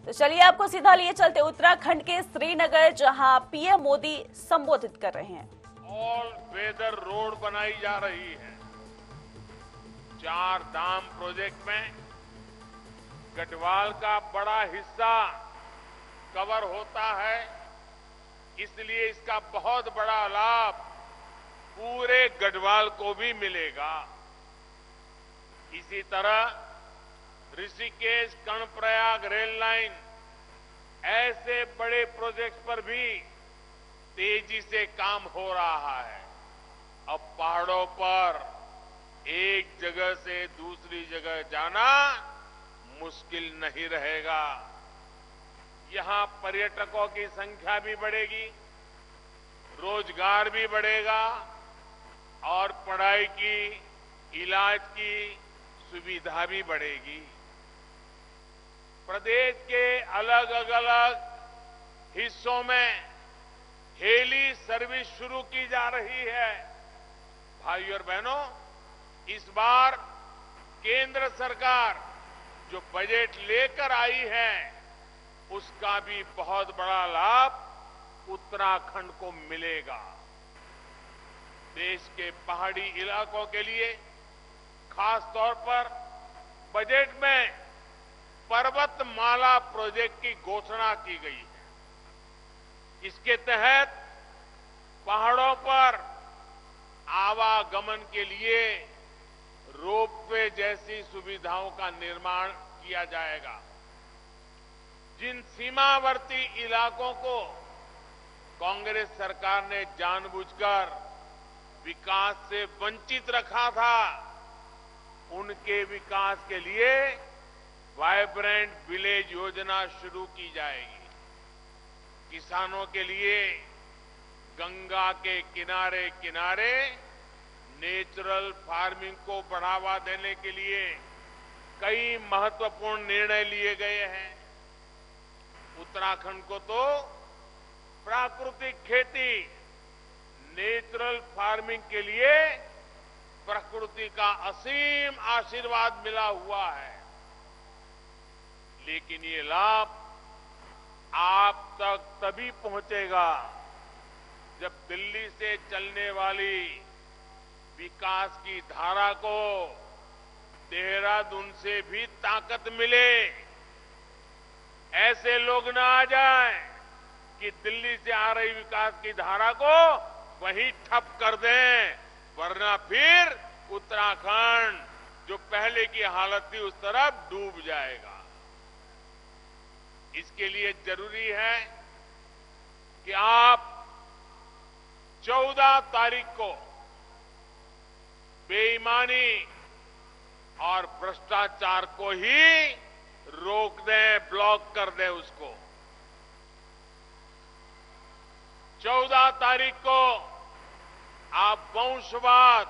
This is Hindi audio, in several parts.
तो चलिए आपको सीधा लिए चलते उत्तराखंड के श्रीनगर, जहां पीएम मोदी संबोधित कर रहे हैं। ऑल वेदर रोड बनाई जा रही है। 4 धाम प्रोजेक्ट में गढ़वाल का बड़ा हिस्सा कवर होता है, इसलिए इसका बहुत बड़ा लाभ पूरे गढ़वाल को भी मिलेगा। इसी तरह ऋषिकेश कर्णप्रयाग रेल लाइन, ऐसे बड़े प्रोजेक्ट पर भी तेजी से काम हो रहा है। अब पहाड़ों पर एक जगह से दूसरी जगह जाना मुश्किल नहीं रहेगा। यहां पर्यटकों की संख्या भी बढ़ेगी, रोजगार भी बढ़ेगा और पढ़ाई की, इलाज की सुविधा भी बढ़ेगी। प्रदेश के अलग अलग हिस्सों में हेली सर्विस शुरू की जा रही है। भाइयों और बहनों, इस बार केंद्र सरकार जो बजट लेकर आई है, उसका भी बहुत बड़ा लाभ उत्तराखंड को मिलेगा। देश के पहाड़ी इलाकों के लिए खास तौर पर बजट में पर्वतमाला प्रोजेक्ट की घोषणा की गई है। इसके तहत पहाड़ों पर आवागमन के लिए रोपवे जैसी सुविधाओं का निर्माण किया जाएगा। जिन सीमावर्ती इलाकों को कांग्रेस सरकार ने जानबूझकर विकास से वंचित रखा था, उनके विकास के लिए वाइब्रेंट विलेज योजना शुरू की जाएगी। किसानों के लिए गंगा के किनारे किनारे नेचुरल फार्मिंग को बढ़ावा देने के लिए कई महत्वपूर्ण निर्णय लिए गए हैं। उत्तराखंड को तो प्राकृतिक खेती, नेचुरल फार्मिंग के लिए प्रकृति का असीम आशीर्वाद मिला हुआ है। लेकिन ये लाभ आप तक तभी पहुंचेगा जब दिल्ली से चलने वाली विकास की धारा को देहरादून से भी ताकत मिले। ऐसे लोग ना आ जाएं कि दिल्ली से आ रही विकास की धारा को वहीं ठप कर दें, वरना फिर उत्तराखंड जो पहले की हालत थी उस तरफ डूब जाएगा। इसके लिए जरूरी है कि आप 14 तारीख को बेईमानी और भ्रष्टाचार को ही रोक दें, ब्लॉक कर दें उसको। 14 तारीख को आप वंशवाद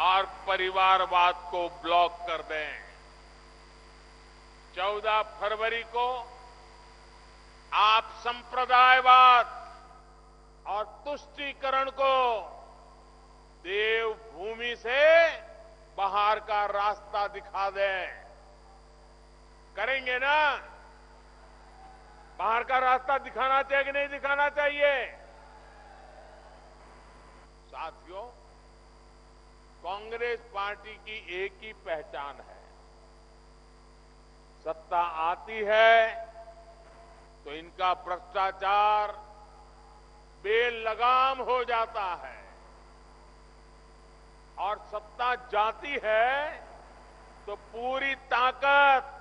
और परिवारवाद को ब्लॉक कर दें। 14 फरवरी को आप संप्रदायवाद और तुष्टीकरण को देवभूमि से बाहर का रास्ता दिखा दें। करेंगे ना? बाहर का रास्ता दिखाना चाहिए कि नहीं दिखाना चाहिए? साथियों, कांग्रेस पार्टी की एक ही पहचान है, सत्ता आती है तो इनका भ्रष्टाचार बेलगाम हो जाता है और सत्ता जाती है तो पूरी ताकत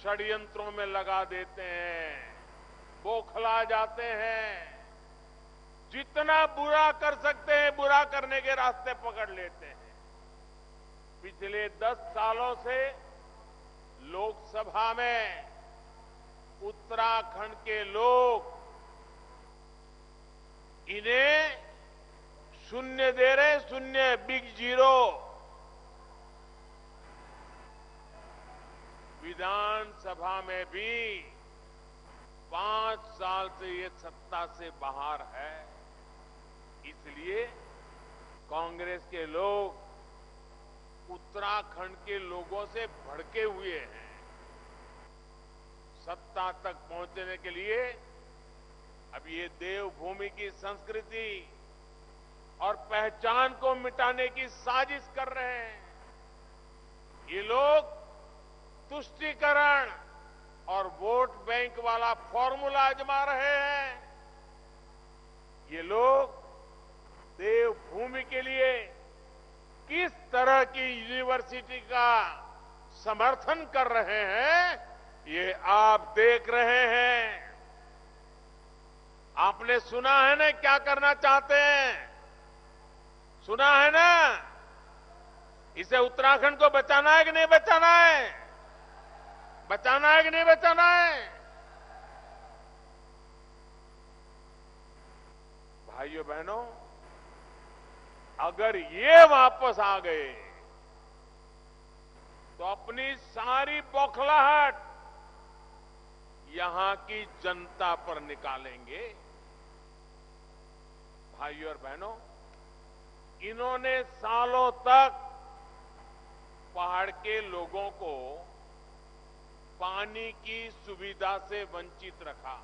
षड्यंत्रों में लगा देते हैं, बौखला जाते हैं। जितना बुरा कर सकते हैं, बुरा करने के रास्ते पकड़ लेते हैं। पिछले 10 सालों से लोकसभा में उत्तराखंड के लोग इन्हें शून्य दे रहे, शून्य, बिग जीरो। विधानसभा में भी 5 साल से ये सत्ता से बाहर है। इसलिए कांग्रेस के लोग उत्तराखंड के लोगों से भड़के हुए हैं। सत्ता तक पहुंचने के लिए अब ये देवभूमि की संस्कृति और पहचान को मिटाने की साजिश कर रहे हैं। ये लोग तुष्टीकरण और वोट बैंक वाला फॉर्मूला आजमा रहे हैं। ये लोग देवभूमि के लिए किस तरह की यूनिवर्सिटी का समर्थन कर रहे हैं, ये आप देख रहे हैं। आपने सुना है ना क्या करना चाहते हैं? सुना है ना? इसे उत्तराखंड को बचाना है कि नहीं बचाना है? बचाना है कि नहीं बचाना है? भाइयों बहनों, अगर ये वापस आ गए तो अपनी सारी बौखलाहट यहां की जनता पर निकालेंगे। भाइयों और बहनों, इन्होंने सालों तक पहाड़ के लोगों को पानी की सुविधा से वंचित रखा।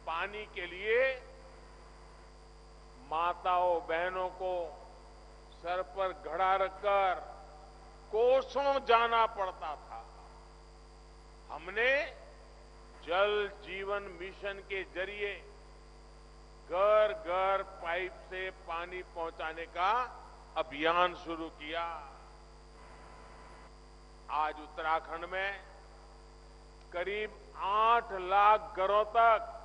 पानी के लिए माताओं बहनों को सर पर घड़ा रखकर कोसों जाना पड़ता था। हमने जल जीवन मिशन के जरिए घर घर पाइप से पानी पहुंचाने का अभियान शुरू किया। आज उत्तराखंड में करीब 8 लाख घरों तक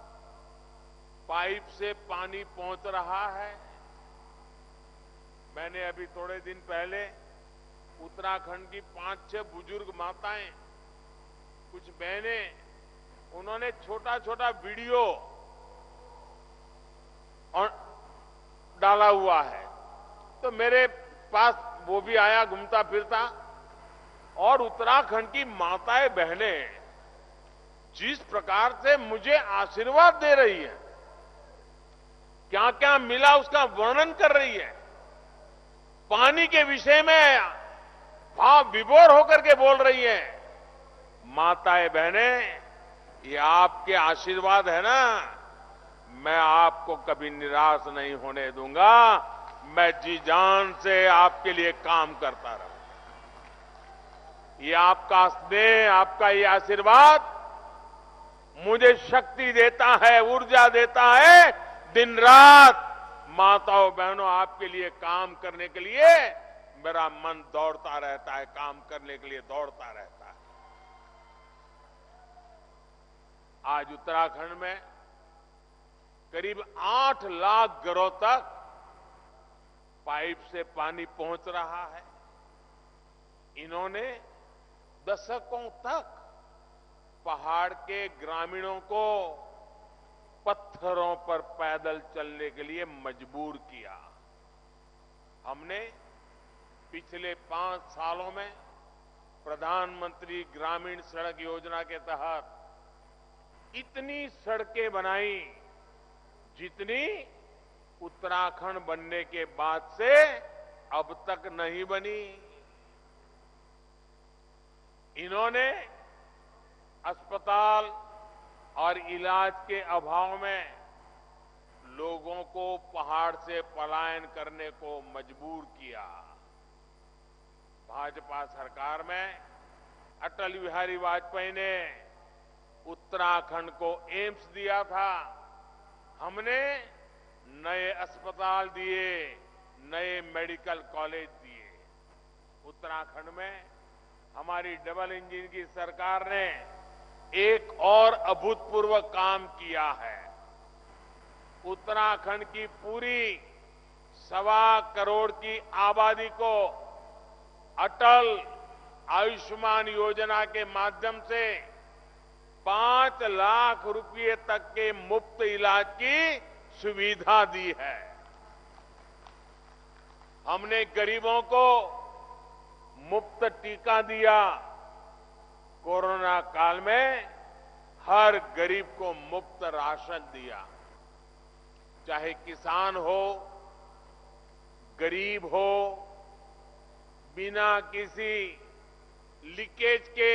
पाइप से पानी पहुंच रहा है। मैंने अभी थोड़े दिन पहले उत्तराखंड की 5-6 बुजुर्ग माताएं, कुछ बहनें, उन्होंने छोटा छोटा वीडियो और डाला हुआ है, तो मेरे पास वो भी आया घूमता फिरता। और उत्तराखंड की माताएं बहनें जिस प्रकार से मुझे आशीर्वाद दे रही है, क्या क्या मिला उसका वर्णन कर रही है, पानी के विषय में भाव विभोर होकर के बोल रही है। माताएं बहनें, ये आपके आशीर्वाद है ना, मैं आपको कभी निराश नहीं होने दूंगा। मैं जी जान से आपके लिए काम करता रहूं। ये आपका स्नेह, आपका ये आशीर्वाद मुझे शक्ति देता है, ऊर्जा देता है। दिन रात माताओं बहनों आपके लिए काम करने के लिए मेरा मन दौड़ता रहता है, काम करने के लिए दौड़ता रहता है। आज उत्तराखंड में करीब 8 लाख घरों तक पाइप से पानी पहुंच रहा है। इन्होंने दशकों तक पहाड़ के ग्रामीणों को पत्थरों पर पैदल चलने के लिए मजबूर किया। हमने पिछले 5 सालों में प्रधानमंत्री ग्रामीण सड़क योजना के तहत इतनी सड़कें बनाई जितनी उत्तराखंड बनने के बाद से अब तक नहीं बनी। इन्होंने अस्पताल और इलाज के अभाव में लोगों को पहाड़ से पलायन करने को मजबूर किया। भाजपा सरकार में अटल बिहारी वाजपेयी ने उत्तराखंड को एम्स दिया था। हमने नए अस्पताल दिए, नए मेडिकल कॉलेज दिए। उत्तराखंड में हमारी डबल इंजन की सरकार ने एक और अभूतपूर्व काम किया है। उत्तराखंड की पूरी 1.25 करोड़ की आबादी को अटल आयुष्मान योजना के माध्यम से 5 लाख रुपए तक के मुफ्त इलाज की सुविधा दी है। हमने गरीबों को मुफ्त टीका दिया। कोरोना काल में हर गरीब को मुफ्त राशन दिया। चाहे किसान हो, गरीब हो, बिना किसी लीकेज के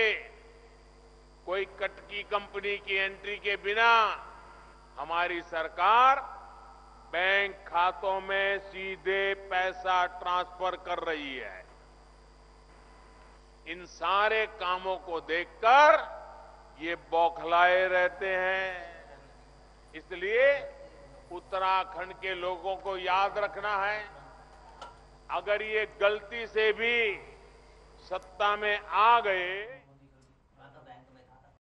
कोई कटकी कंपनी की एंट्री के बिना हमारी सरकार बैंक खातों में सीधे पैसा ट्रांसफर कर रही है। इन सारे कामों को देखकर ये बौखलाए रहते हैं। इसलिए उत्तराखंड के लोगों को याद रखना है, अगर ये गलती से भी सत्ता में आ गए